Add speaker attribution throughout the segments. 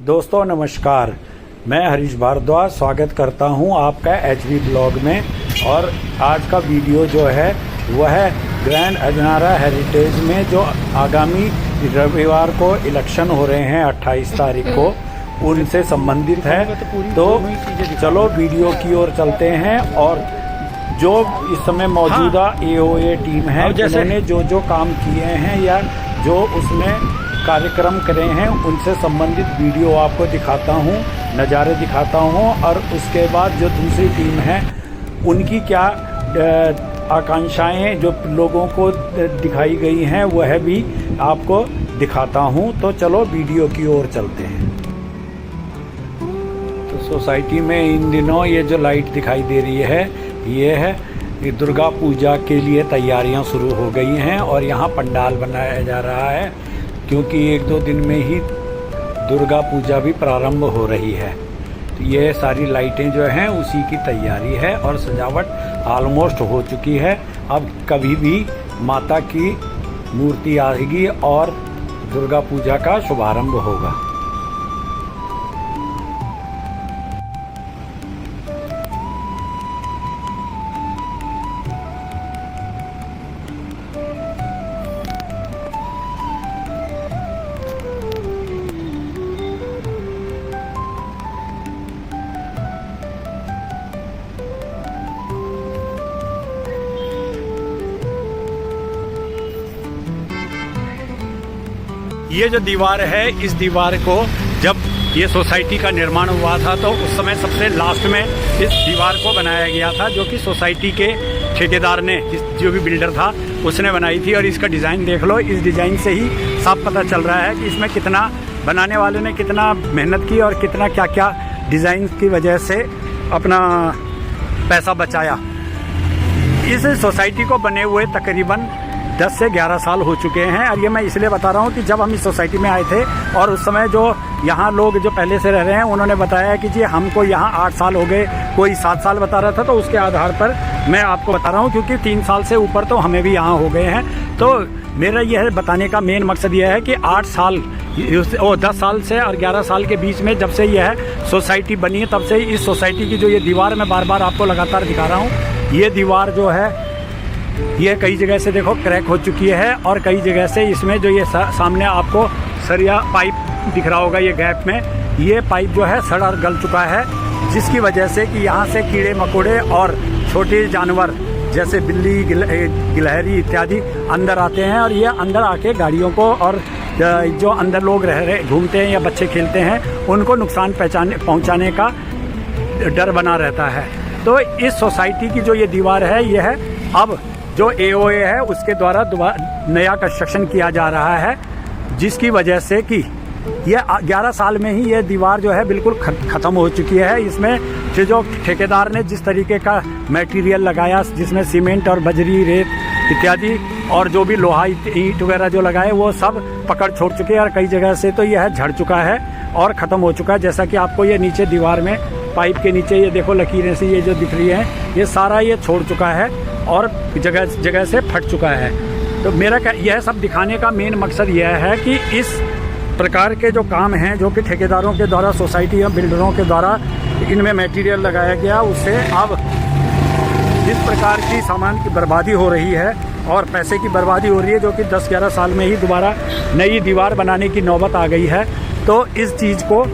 Speaker 1: दोस्तों नमस्कार, मैं हरीश भारद्वाज स्वागत करता हूं आपका एचवी ब्लॉग में। और आज का वीडियो जो है वह है ग्रैंड अजनारा हेरिटेज में जो आगामी रविवार को इलेक्शन हो रहे हैं 28 तारीख को, उनसे संबंधित है। तो चलो वीडियो की ओर चलते हैं। और जो इस समय मौजूदा एओए टीम है उन्होंने जो काम किए हैं या जो उसमें कार्यक्रम करे हैं उनसे संबंधित वीडियो आपको दिखाता हूं, नज़ारे दिखाता हूं। और उसके बाद जो दूसरी टीम है उनकी क्या आकांक्षाएं जो लोगों को दिखाई गई हैं वह भी आपको दिखाता हूं। तो चलो वीडियो की ओर चलते हैं। तो सोसाइटी में इन दिनों ये जो लाइट दिखाई दे रही है ये है दुर्गा पूजा के लिए तैयारियां शुरू हो गई हैं और यहाँ पंडाल बनाया जा रहा है क्योंकि 1-2 दिन में ही दुर्गा पूजा भी प्रारंभ हो रही है। तो ये सारी लाइटें जो हैं उसी की तैयारी है और सजावट ऑलमोस्ट हो चुकी है। अब कभी भी माता की मूर्ति आएगी और दुर्गा पूजा का शुभारंभ होगा। ये जो दीवार है, इस दीवार को जब ये सोसाइटी का निर्माण हुआ था तो उस समय सबसे लास्ट में इस दीवार को बनाया गया था, जो कि सोसाइटी के ठेकेदार ने, जो भी बिल्डर था उसने बनाई थी। और इसका डिज़ाइन देख लो, इस डिज़ाइन से ही साफ पता चल रहा है कि इसमें कितना बनाने वाले ने कितना मेहनत की और कितना क्या क्या डिज़ाइन की वजह से अपना पैसा बचाया। इस सोसाइटी को बने हुए तकरीबन 10 से 11 साल हो चुके हैं। और ये मैं इसलिए बता रहा हूँ कि जब हम इस सोसाइटी में आए थे और उस समय जो यहाँ लोग जो पहले से रह रहे हैं उन्होंने बताया कि जी हमको यहाँ 8 साल हो गए, कोई 7 साल बता रहा था। तो उसके आधार पर मैं आपको बता रहा हूँ क्योंकि 3 साल से ऊपर तो हमें भी यहाँ हो गए हैं। तो मेरा यह बताने का मेन मकसद यह है कि 8 साल 10 साल से और 11 साल के बीच में जब से यह सोसाइटी बनी है तब से इस सोसाइटी की जो ये दीवार मैं बार बार आपको लगातार दिखा रहा हूँ, ये दीवार जो है ये कई जगह से देखो क्रैक हो चुकी है और कई जगह से इसमें जो ये सामने आपको सरिया पाइप दिख रहा होगा, ये गैप में ये पाइप जो है सड़ और गल चुका है, जिसकी वजह से कि यहाँ से कीड़े मकोड़े और छोटे जानवर जैसे बिल्ली गिलहरी इत्यादि अंदर आते हैं। और ये अंदर आके गाड़ियों को और जो अंदर लोग रह घूमते हैं या बच्चे खेलते हैं उनको नुकसान पहुँचाने का डर बना रहता है। तो इस सोसाइटी की जो ये दीवार है यह है अब जो एओए है उसके द्वारा नया कंस्ट्रक्शन किया जा रहा है, जिसकी वजह से कि ये 11 साल में ही ये दीवार जो है बिल्कुल ख़त्म हो चुकी है। इसमें जो ठेकेदार ने जिस तरीके का मटेरियल लगाया, जिसमें सीमेंट और बजरी रेत इत्यादि और जो भी लोहा ईंट वगैरह जो लगाए वो सब पकड़ छोड़ चुके हैं और कई जगह से तो यह झड़ चुका है और ख़त्म हो चुका है। जैसा कि आपको ये नीचे दीवार में पाइप के नीचे ये देखो लकीरें से ये जो दिख रही हैं, ये सारा ये छोड़ चुका है और जगह जगह से फट चुका है। तो मेरा यह सब दिखाने का मेन मकसद यह है कि इस प्रकार के जो काम हैं जो कि ठेकेदारों के द्वारा, सोसाइटी या बिल्डरों के द्वारा इनमें मटेरियल लगाया गया, उससे अब जिस प्रकार की सामान की बर्बादी हो रही है और पैसे की बर्बादी हो रही है, जो कि 10-11 साल में ही दोबारा नई दीवार बनाने की नौबत आ गई है। तो इस चीज़ को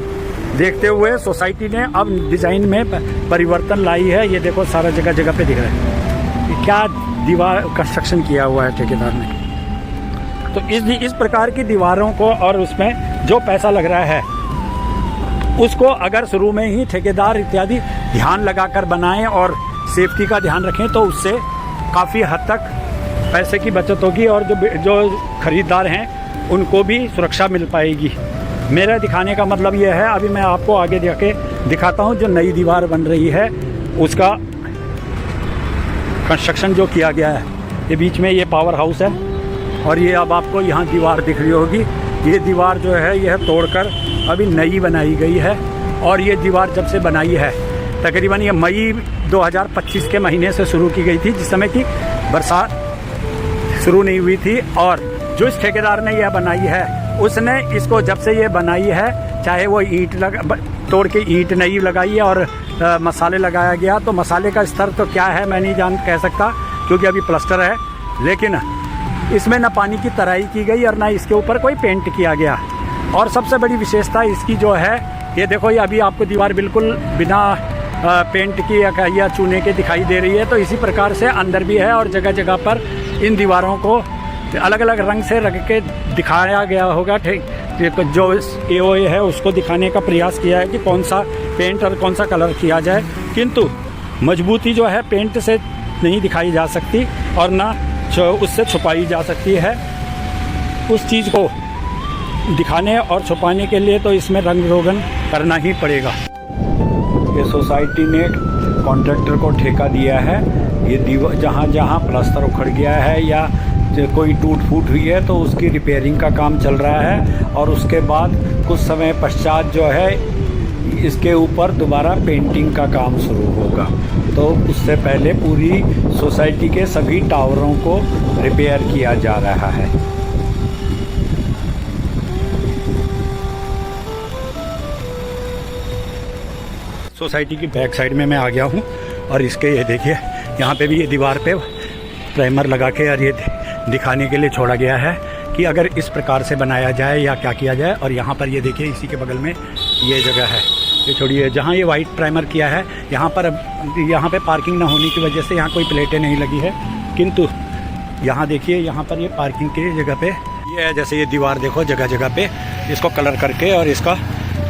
Speaker 1: देखते हुए सोसाइटी ने अब डिज़ाइन में परिवर्तन लाई है। ये देखो सारा जगह जगह पे दिख रहा है क्या दीवार कंस्ट्रक्शन किया हुआ है ठेकेदार ने। तो इस प्रकार की दीवारों को और उसमें जो पैसा लग रहा है उसको अगर शुरू में ही ठेकेदार इत्यादि ध्यान लगाकर बनाएं और सेफ्टी का ध्यान रखें तो उससे काफ़ी हद तक पैसे की बचत होगी और जो खरीदार हैं उनको भी सुरक्षा मिल पाएगी। मेरा दिखाने का मतलब यह है, अभी मैं आपको आगे जाके दिखाता हूँ जो नई दीवार बन रही है उसका कंस्ट्रक्शन जो किया गया है। ये बीच में ये पावर हाउस है और ये अब आपको यहाँ दीवार दिख रही होगी। ये दीवार जो है यह तोड़कर अभी नई बनाई गई है और ये दीवार जब से बनाई है तकरीबन ये मई 2025 के महीने से शुरू की गई थी, जिस समय की बरसात शुरू नहीं हुई थी। और जो इस ठेकेदार ने यह बनाई है उसने इसको जब से ये बनाई है चाहे वो तोड़ के ईंट नहीं लगाई है और मसाले लगाया गया, तो मसाले का स्तर तो क्या है मैं नहीं कह सकता क्योंकि अभी प्लास्टर है, लेकिन इसमें ना पानी की तराई की गई और ना इसके ऊपर कोई पेंट किया गया। और सबसे बड़ी विशेषता इसकी जो है, ये देखो, ये अभी आपको दीवार बिल्कुल बिना पेंट की या चूने के दिखाई दे रही है, तो इसी प्रकार से अंदर भी है और जगह जगह पर इन दीवारों को अलग अलग रंग से रंग के दिखाया गया होगा। जो AOA है उसको दिखाने का प्रयास किया है कि कौन सा पेंट और कौन सा कलर किया जाए, किंतु मजबूती जो है पेंट से नहीं दिखाई जा सकती और ना उससे छुपाई जा सकती है। उस चीज़ को दिखाने और छुपाने के लिए तो इसमें रंग रोगन करना ही पड़ेगा। ये सोसाइटी ने कॉन्ट्रैक्टर को ठेका दिया है, ये दीवार जहाँ जहाँ प्लास्टर उखड़ गया है या कोई टूट फूट हुई है तो उसकी रिपेयरिंग का काम चल रहा है, और उसके बाद कुछ समय पश्चात जो है इसके ऊपर दोबारा पेंटिंग का काम शुरू होगा। तो उससे पहले पूरी सोसाइटी के सभी टावरों को रिपेयर किया जा रहा है। सोसाइटी की बैक साइड में मैं आ गया हूँ और इसके ये देखिए यहाँ पे भी ये दीवार पे प्राइमर लगा के और ये दिखाने के लिए छोड़ा गया है कि अगर इस प्रकार से बनाया जाए या क्या किया जाए। और यहाँ पर ये देखिए इसी के बगल में ये जगह है, ये छोड़िए, जहाँ ये वाइट प्राइमर किया है यहाँ पे पार्किंग ना होने की वजह से यहाँ कोई प्लेटें नहीं लगी है, किंतु यहाँ देखिए यहाँ पर ये पार्किंग की जगह पे ये है। जैसे ये दीवार देखो जगह जगह पे इसको कलर करके और इसका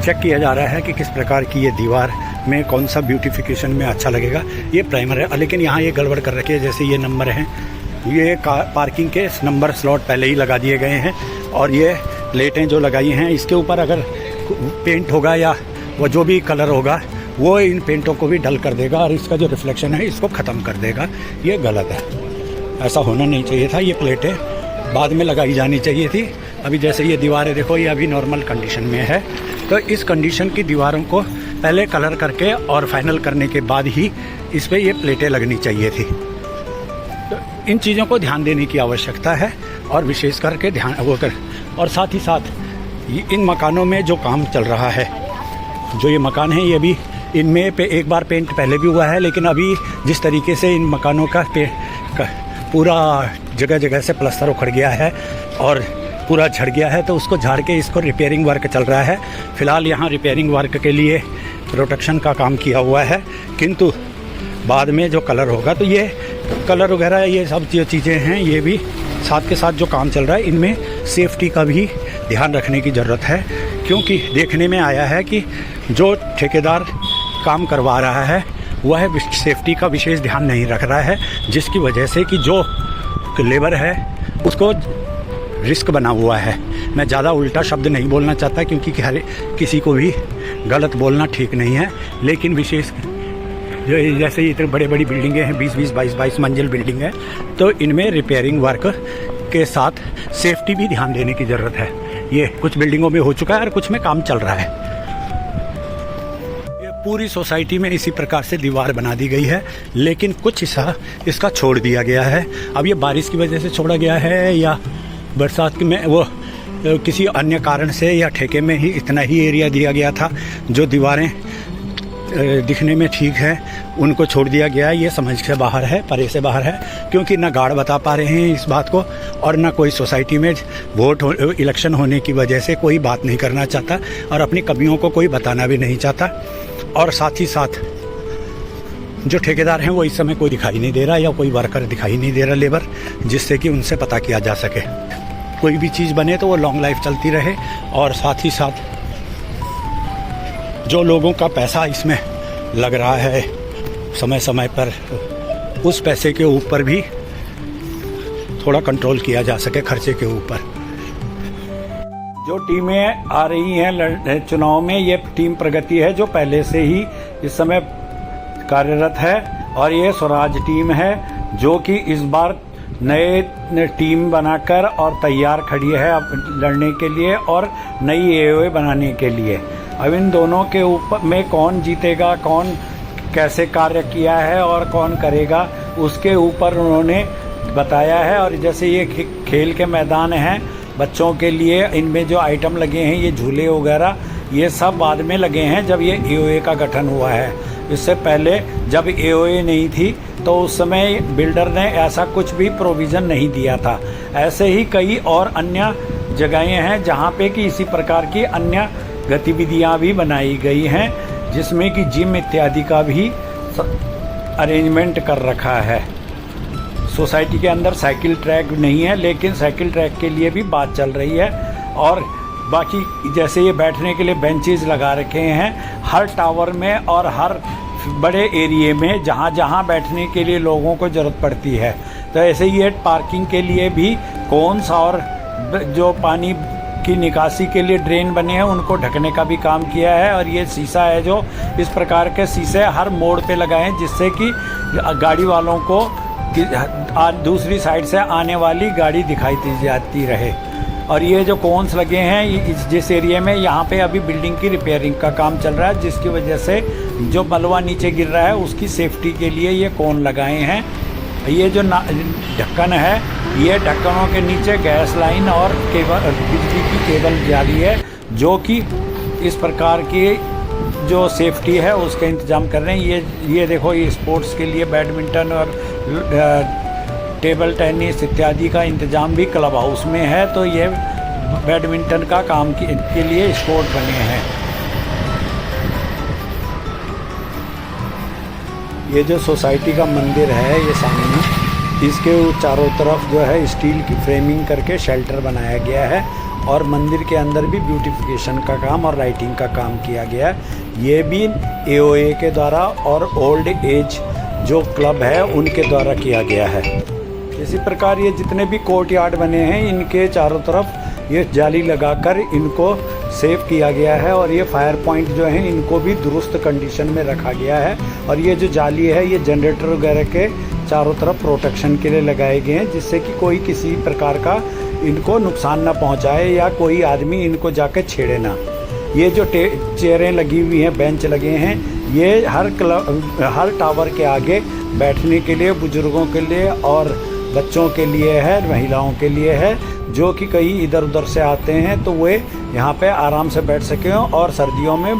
Speaker 1: चेक किया जा रहा है कि किस प्रकार की ये दीवार में कौन सा ब्यूटिफिकेशन में अच्छा लगेगा। ये प्राइमर है, लेकिन यहाँ ये गड़बड़ कर रखी है। जैसे ये नंबर हैं, ये पार्किंग के नंबर स्लॉट पहले ही लगा दिए गए हैं और ये प्लेटें जो लगाई हैं इसके ऊपर अगर पेंट होगा या वो जो भी कलर होगा वो इन पेंटों को भी डल कर देगा और इसका जो रिफ्लेक्शन है इसको ख़त्म कर देगा। ये गलत है, ऐसा होना नहीं चाहिए था। ये प्लेटें बाद में लगाई जानी चाहिए थी। अभी जैसे ये दीवारें देखो, ये अभी नॉर्मल कंडीशन में है, तो इस कंडीशन की दीवारों को पहले कलर करके और फाइनल करने के बाद ही इस पर ये प्लेटें लगनी चाहिए थी। तो इन चीज़ों को ध्यान देने की आवश्यकता है और विशेष करके ध्यान वो कर। और साथ ही साथ इन मकानों में जो काम चल रहा है, जो ये मकान है, ये भी इनमें पे एक बार पेंट पहले भी हुआ है, लेकिन अभी जिस तरीके से इन मकानों का पूरा जगह जगह से प्लास्टर उखड़ गया है और पूरा झड़ गया है, तो उसको झाड़ के इसको रिपेयरिंग वर्क चल रहा है। फ़िलहाल यहाँ रिपेयरिंग वर्क के लिए प्रोटेक्शन का काम किया हुआ है, किंतु बाद में जो कलर होगा तो ये कलर वगैरह ये सब जो चीज़ें हैं ये भी साथ के साथ जो काम चल रहा है इनमें सेफ्टी का भी ध्यान रखने की ज़रूरत है, क्योंकि देखने में आया है कि जो ठेकेदार काम करवा रहा है वह सेफ्टी का विशेष ध्यान नहीं रख रहा है, जिसकी वजह से कि जो लेबर है उसको रिस्क बना हुआ है। मैं ज़्यादा उल्टा शब्द नहीं बोलना चाहता क्योंकि किसी को भी गलत बोलना ठीक नहीं है, लेकिन विशेष जैसे इतने बड़ी बिल्डिंगें हैं, 20-20, 22-22 मंजिल बिल्डिंग है, तो इनमें रिपेयरिंग वर्क के साथ सेफ्टी भी ध्यान देने की ज़रूरत है। ये कुछ बिल्डिंगों में हो चुका है और कुछ में काम चल रहा है। ये पूरी सोसाइटी में इसी प्रकार से दीवार बना दी गई है, लेकिन कुछ हिस्सा इसका छोड़ दिया गया है। अब ये बारिश की वजह से छोड़ा गया है या बरसात में वो किसी अन्य कारण से या ठेके में ही इतना ही एरिया दिया गया था, जो दीवारें दिखने में ठीक है उनको छोड़ दिया गया है, ये समझ से बाहर है, परे से बाहर है, क्योंकि ना गार्ड बता पा रहे हैं इस बात को और ना कोई सोसाइटी में इलेक्शन होने की वजह से कोई बात नहीं करना चाहता और अपनी कमियों को कोई बताना भी नहीं चाहता। और साथ ही साथ जो ठेकेदार हैं वो इस समय कोई दिखाई नहीं दे रहा या कोई वर्कर दिखाई नहीं दे रहा लेबर, जिससे कि उनसे पता किया जा सके। कोई भी चीज़ बने तो वो लॉन्ग लाइफ चलती रहे, और साथ ही साथ जो लोगों का पैसा इसमें लग रहा है समय समय पर, उस पैसे के ऊपर भी थोड़ा कंट्रोल किया जा सके, खर्चे के ऊपर। जो टीमें आ रही हैं चुनाव में, ये टीम प्रगति है जो पहले से ही इस समय कार्यरत है, और ये स्वराज टीम है जो कि इस बार नए टीम बनाकर और तैयार खड़ी है अब लड़ने के लिए और नई AOA बनाने के लिए। अब इन दोनों के ऊपर में कौन जीतेगा, कौन कैसे कार्य किया है और कौन करेगा, उसके ऊपर उन्होंने बताया है। और जैसे ये खेल के मैदान हैं बच्चों के लिए, इनमें जो आइटम लगे हैं, ये झूले वगैरह, ये सब बाद में लगे हैं जब ये एओए का गठन हुआ है। इससे पहले जब एओए नहीं थी तो उस समय बिल्डर ने ऐसा कुछ भी प्रोविज़न नहीं दिया था। ऐसे ही कई और अन्य जगहें हैं जहाँ पे कि इसी प्रकार की अन्य गतिविधियाँ भी बनाई गई हैं, जिसमें कि जिम इत्यादि का भी अरेंजमेंट कर रखा है। सोसाइटी के अंदर साइकिल ट्रैक नहीं है, लेकिन साइकिल ट्रैक के लिए भी बात चल रही है। और बाकी जैसे ये बैठने के लिए बेंचेस लगा रखे हैं हर टावर में और हर बड़े एरिए में जहाँ जहाँ बैठने के लिए लोगों को ज़रूरत पड़ती है। तो ऐसे ही ये पार्किंग के लिए भी कौन-सा और जो पानी की निकासी के लिए ड्रेन बने हैं उनको ढकने का भी काम किया है। और ये शीशा है जो इस प्रकार के शीशे हर मोड़ पे लगाए हैं, जिससे कि गाड़ी वालों को दूसरी साइड से आने वाली गाड़ी दिखाई दी जाती रहे। और ये जो कोन्स लगे हैं जिस एरिया में, यहाँ पे अभी बिल्डिंग की रिपेयरिंग का काम चल रहा है, जिसकी वजह से जो मलबा नीचे गिर रहा है उसकी सेफ्टी के लिए ये कोन लगाए हैं। ये जो ढक्कन है, ये ढक्कनों के नीचे गैस लाइन और केबल, बिजली की केबल जाली है, जो कि इस प्रकार की जो सेफ्टी है उसका इंतज़ाम कर रहे हैं। ये देखो, ये स्पोर्ट्स के लिए बैडमिंटन और टेबल टेनिस इत्यादि का इंतज़ाम भी क्लब हाउस में है। तो ये बैडमिंटन का काम के लिए स्पोर्ट बने हैं। ये जो सोसाइटी का मंदिर है, ये सामने, इसके चारों तरफ जो है स्टील की फ्रेमिंग करके शेल्टर बनाया गया है। और मंदिर के अंदर भी ब्यूटिफिकेशन का काम और लाइटिंग का काम किया गया है। ये भी एओए के द्वारा और ओल्ड एज जो क्लब है उनके द्वारा किया गया है। इसी प्रकार ये जितने भी कोर्ट यार्ड बने हैं, इनके चारों तरफ ये जाली लगाकर इनको सेव किया गया है। और ये फायर पॉइंट जो हैं इनको भी दुरुस्त कंडीशन में रखा गया है। और ये जो जाली है ये जनरेटर वगैरह के चारों तरफ प्रोटेक्शन के लिए लगाए गए हैं, जिससे कि कोई किसी प्रकार का इनको नुकसान ना पहुंचाए या कोई आदमी इनको जाकर छेड़े ना। ये जो चेयरें लगी हुई हैं, बेंच लगे हैं, ये हर टावर के आगे बैठने के लिए, बुजुर्गों के लिए और बच्चों के लिए है, महिलाओं के लिए है, जो कि कहीं इधर उधर से आते हैं तो वे यहाँ पे आराम से बैठ सकें और सर्दियों में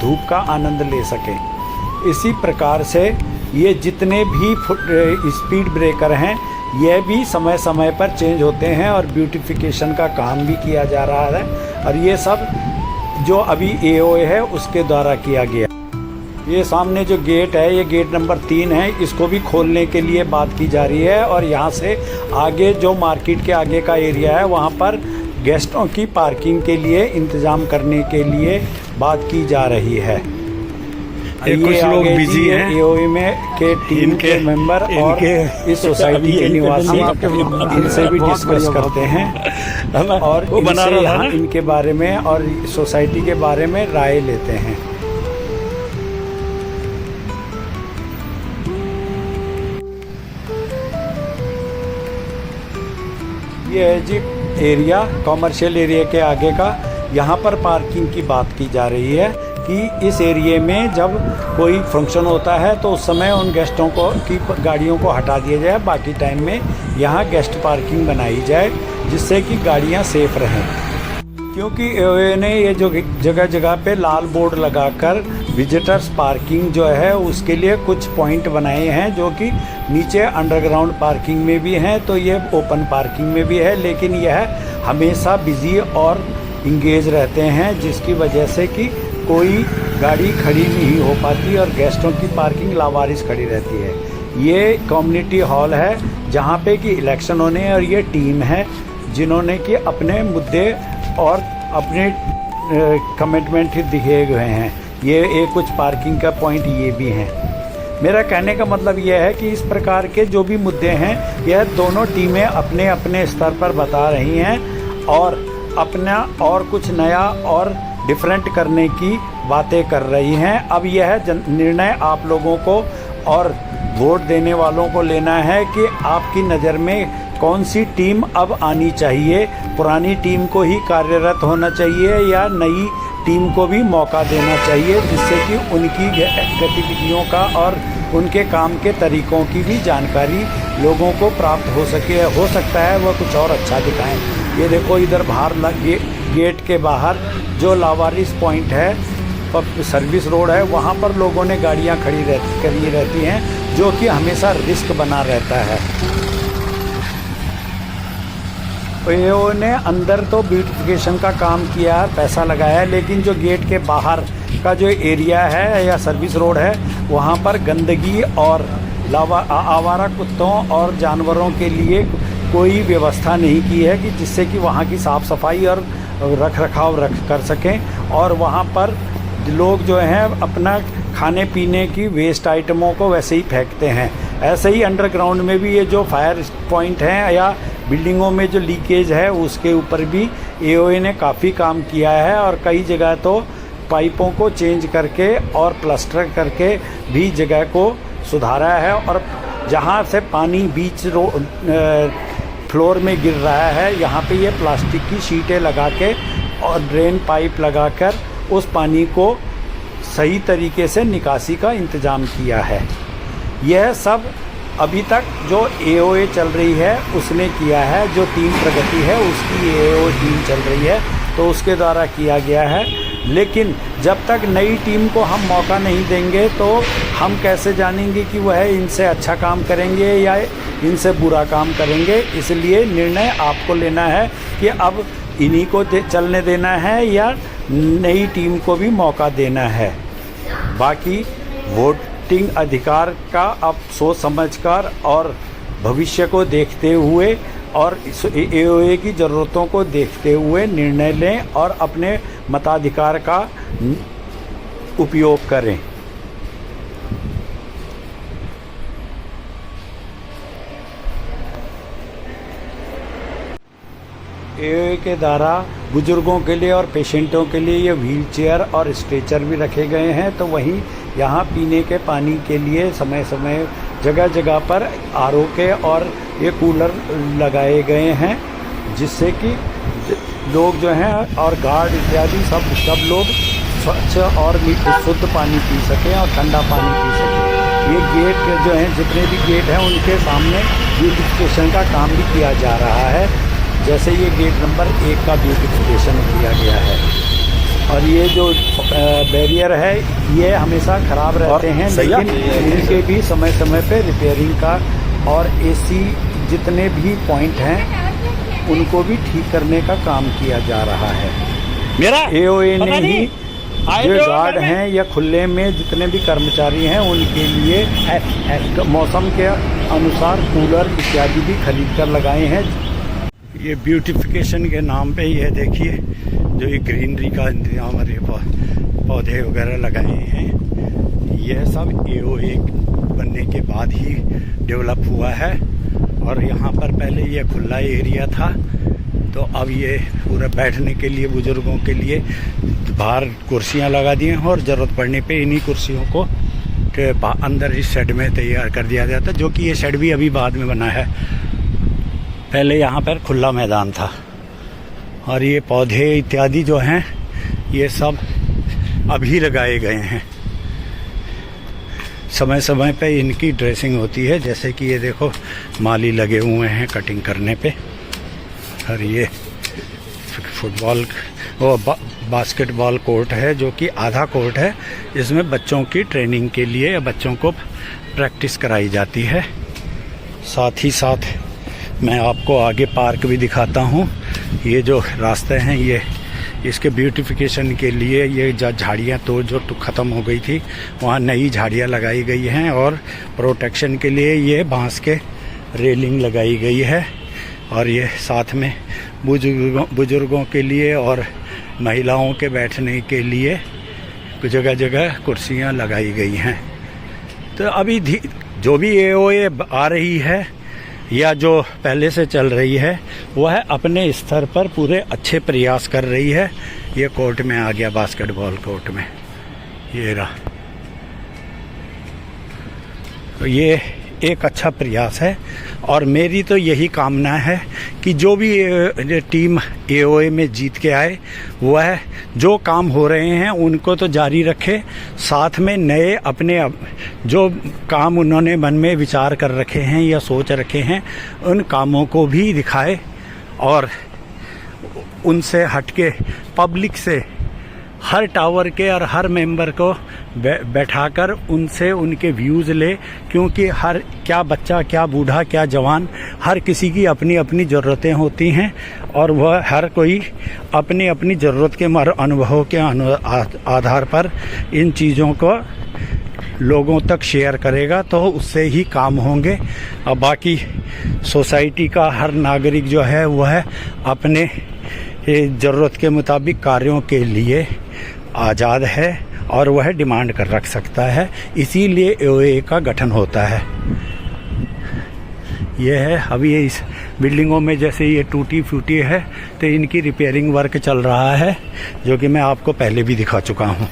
Speaker 1: धूप का आनंद ले सकें। इसी प्रकार से ये जितने भी स्पीड ब्रेकर हैं ये भी समय समय पर चेंज होते हैं और ब्यूटिफिकेशन का काम भी किया जा रहा है। और ये सब जो अभी एओए है उसके द्वारा किया गया। ये सामने जो गेट है, ये गेट नंबर 3 है, इसको भी खोलने के लिए बात की जा रही है। और यहाँ से आगे जो मार्केट के आगे का एरिया है वहाँ पर गेस्टों की पार्किंग के लिए इंतज़ाम करने के लिए बात की जा रही है। ये कुछ लोग बिजी हैं एओए में के टीम के मेंबर और इस सोसाइटी के निवासी, इनसे भी डिस्कस करते हैं और इनके बारे में और सोसाइटी के बारे में राय लेते हैं। ये है जी एरिया, कॉमर्शियल एरिया के आगे का। यहाँ पर पार्किंग की बात की जा रही है कि इस एरिया में जब कोई फंक्शन होता है तो उस समय उन गेस्टों को की गाड़ियों को हटा दिया जाए, बाकी टाइम में यहाँ गेस्ट पार्किंग बनाई जाए, जिससे कि गाड़ियाँ सेफ रहें। क्योंकि एओए ने ये जो जगह जगह पे लाल बोर्ड लगाकर विजिटर्स पार्किंग जो है उसके लिए कुछ पॉइंट बनाए हैं, जो कि नीचे अंडरग्राउंड पार्किंग में भी हैं, तो ये ओपन पार्किंग में भी है, लेकिन यह हमेशा बिजी और इंगेज रहते हैं, जिसकी वजह से कि कोई गाड़ी खड़ी नहीं हो पाती और गेस्टों की पार्किंग लावारिस खड़ी रहती है। ये कम्युनिटी हॉल है जहाँ पे कि इलेक्शन होने हैं और ये टीम है जिन्होंने कि अपने मुद्दे और अपने कमिटमेंट दिए हुए हैं। ये एक कुछ पार्किंग का पॉइंट ये भी हैं। मेरा कहने का मतलब यह है कि इस प्रकार के जो भी मुद्दे हैं यह दोनों टीमें अपने अपने स्तर पर बता रही हैं और अपना और कुछ नया और डिफरेंट करने की बातें कर रही हैं। अब यह निर्णय आप लोगों को और वोट देने वालों को लेना है कि आपकी नज़र में कौन सी टीम अब आनी चाहिए, पुरानी टीम को ही कार्यरत होना चाहिए या नई टीम को भी मौका देना चाहिए, जिससे कि उनकी गतिविधियों का और उनके काम के तरीक़ों की भी जानकारी लोगों को प्राप्त हो सके। हो सकता है वह कुछ और अच्छा दिखाएं। ये देखो इधर बाहर ये गेट के बाहर जो लावारिस पॉइंट है, सर्विस रोड है, वहाँ पर लोगों ने गाड़ियाँ करी रहती हैं, जो कि हमेशा रिस्क बना रहता है। एओए ने अंदर तो ब्यूटिफिकेशन का काम किया है, पैसा लगाया है, लेकिन जो गेट के बाहर का जो एरिया है या सर्विस रोड है, वहाँ पर गंदगी और आवारा कुत्तों और जानवरों के लिए कोई व्यवस्था नहीं की है कि जिससे कि वहाँ की साफ़ सफाई और रख रखाव कर सकें। और वहाँ पर लोग जो हैं अपना खाने पीने की वेस्ट आइटमों को वैसे ही फेंकते हैं। ऐसे ही अंडरग्राउंड में भी ये जो फायर पॉइंट हैं या बिल्डिंगों में जो लीकेज है, उसके ऊपर भी एओए ने काफ़ी काम किया है और कई जगह तो पाइपों को चेंज करके और प्लास्टर करके भी जगह को सुधारा है। और जहाँ से पानी बीच फ्लोर में गिर रहा है, यहाँ पे ये प्लास्टिक की शीटें लगा के और ड्रेन पाइप लगाकर उस पानी को सही तरीके से निकासी का इंतज़ाम किया है। यह सब अभी तक जो एओए चल रही है उसने किया है। जो टीम प्रगति है उसकी एओए टीम चल रही है, तो उसके द्वारा किया गया है। लेकिन जब तक नई टीम को हम मौका नहीं देंगे तो हम कैसे जानेंगे कि वह इनसे अच्छा काम करेंगे या इनसे बुरा काम करेंगे। इसलिए निर्णय आपको लेना है कि अब इन्हीं को चलने देना है या नई टीम को भी मौका देना है। बाकी वोटिंग अधिकार का अब सोच समझकर और भविष्य को देखते हुए और एओए की ज़रूरतों को देखते हुए निर्णय लें और अपने मताधिकार का उपयोग करें। एओए के द्वारा बुजुर्गों के लिए और पेशेंटों के लिए ये व्हील चेयर और स्ट्रेचर भी रखे गए हैं। तो वहीं यहाँ पीने के पानी के लिए समय समय जगह जगह पर आरओ के और ये कूलर लगाए गए हैं, जिससे कि लोग जो हैं और गार्ड इत्यादि सब लोग स्वच्छ और शुद्ध पानी पी सकें और ठंडा पानी पी सकें। ये गेट जो हैं, जितने भी गेट हैं, उनके सामने ब्यूटिफिकेशन का काम भी किया जा रहा है। जैसे ये गेट नंबर 1 का ब्यूटिफिकेशन किया गया है। और ये जो बैरियर है ये हमेशा ख़राब रहते हैं, लेकिन इनके भी समय समय पे रिपेयरिंग का और एसी जितने भी पॉइंट हैं उनको भी ठीक करने का काम किया जा रहा है। मेरा एओए ने ही जो गार्ड हैं या खुले में जितने भी कर्मचारी हैं उनके लिए मौसम के अनुसार कूलर इत्यादि भी खरीद कर लगाए हैं। ये ब्यूटिफिकेशन के नाम पे ये देखिए जो ये ग्रीनरी का इंतजाम और ये पौधे वगैरह लगाए हैं, यह सब एओए बनने के बाद ही डेवलप हुआ है। और यहाँ पर पहले ये खुला एरिया था, तो अब ये पूरा बैठने के लिए बुज़ुर्गों के लिए बाहर कुर्सियाँ लगा दी हैं और ज़रूरत पड़ने पे इन्हीं कुर्सियों को अंदर इस शेड में तैयार कर दिया जाता, जो कि ये शेड भी अभी बाद में बना है। पहले यहाँ पर खुला मैदान था। और ये पौधे इत्यादि जो हैं ये सब अभी लगाए गए हैं। समय समय पे इनकी ड्रेसिंग होती है, जैसे कि ये देखो माली लगे हुए हैं कटिंग करने पे। और ये फुटबॉल बास्केटबॉल कोर्ट है, जो कि आधा कोर्ट है। इसमें बच्चों की ट्रेनिंग के लिए बच्चों को प्रैक्टिस कराई जाती है। साथ ही साथ मैं आपको आगे पार्क भी दिखाता हूँ। ये जो रास्ते हैं ये इसके ब्यूटिफिकेशन के लिए ये झाड़ियाँ तो जो ख़त्म हो गई थी वहाँ नई झाड़ियाँ लगाई गई हैं, और प्रोटेक्शन के लिए ये बांस के रेलिंग लगाई गई है। और ये साथ में बुजुर्गों के लिए और महिलाओं के बैठने के लिए जगह जगह कुर्सियाँ लगाई गई हैं। तो अभी जो भी एओए आ रही है या जो पहले से चल रही है वह अपने स्तर पर पूरे अच्छे प्रयास कर रही है। ये कोर्ट में आ गया, बास्केटबॉल कोर्ट में ये रहा। तो ये एक अच्छा प्रयास है और मेरी तो यही कामना है कि जो भी टीम एओए में जीत के आए वह जो काम हो रहे हैं उनको तो जारी रखे, साथ में नए अपने जो काम उन्होंने मन में विचार कर रखे हैं या सोच रखे हैं उन कामों को भी दिखाए और उनसे हटके पब्लिक से हर टावर के और हर मेंबर को बैठाकर उनसे उनके व्यूज़ ले, क्योंकि हर क्या बच्चा, क्या बूढ़ा, क्या जवान, हर किसी की अपनी अपनी ज़रूरतें होती हैं और वह हर कोई अपनी अपनी ज़रूरत के अनुभवों के आधार पर इन चीज़ों को लोगों तक शेयर करेगा तो उससे ही काम होंगे। और बाकी सोसाइटी का हर नागरिक जो है वह अपने ज़रूरत के मुताबिक कार्यों के लिए आज़ाद है और वह डिमांड कर रख सकता है, इसीलिए एओए का गठन होता है। यह है अभी ये इस बिल्डिंगों में जैसे ये टूटी फूटी है तो इनकी रिपेयरिंग वर्क चल रहा है, जो कि मैं आपको पहले भी दिखा चुका हूँ।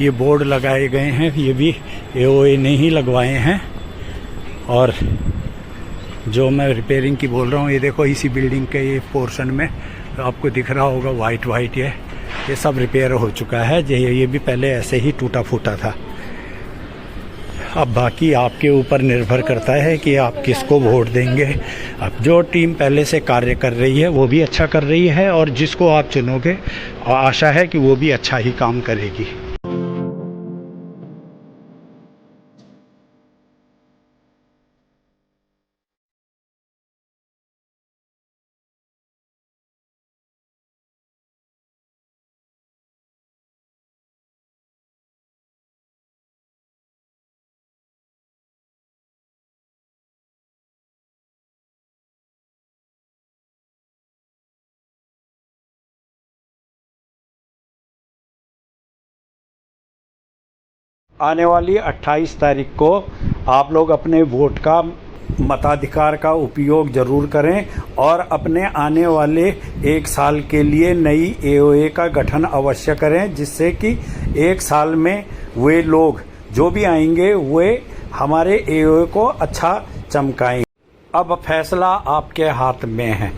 Speaker 1: ये बोर्ड लगाए गए हैं, ये भी एओए ने ही लगवाए हैं। और जो मैं रिपेयरिंग की बोल रहा हूँ, ये देखो इसी बिल्डिंग के ये पोर्शन में आपको दिख रहा होगा वाइट वाइट, ये सब रिपेयर हो चुका है। ये भी पहले ऐसे ही टूटा फूटा था। अब बाकी आपके ऊपर निर्भर करता है कि आप किसको वोट देंगे। अब जो टीम पहले से कार्य कर रही है वो भी अच्छा कर रही है, और जिसको आप चुनोगे आशा है कि वो भी अच्छा ही काम करेगी। आने वाली 28 तारीख को आप लोग अपने वोट का मताधिकार का उपयोग ज़रूर करें और अपने आने वाले 1 साल के लिए नई एओए का गठन अवश्य करें, जिससे कि 1 साल में वे लोग जो भी आएंगे वे हमारे एओए को अच्छा चमकाएं। अब फैसला आपके हाथ में है।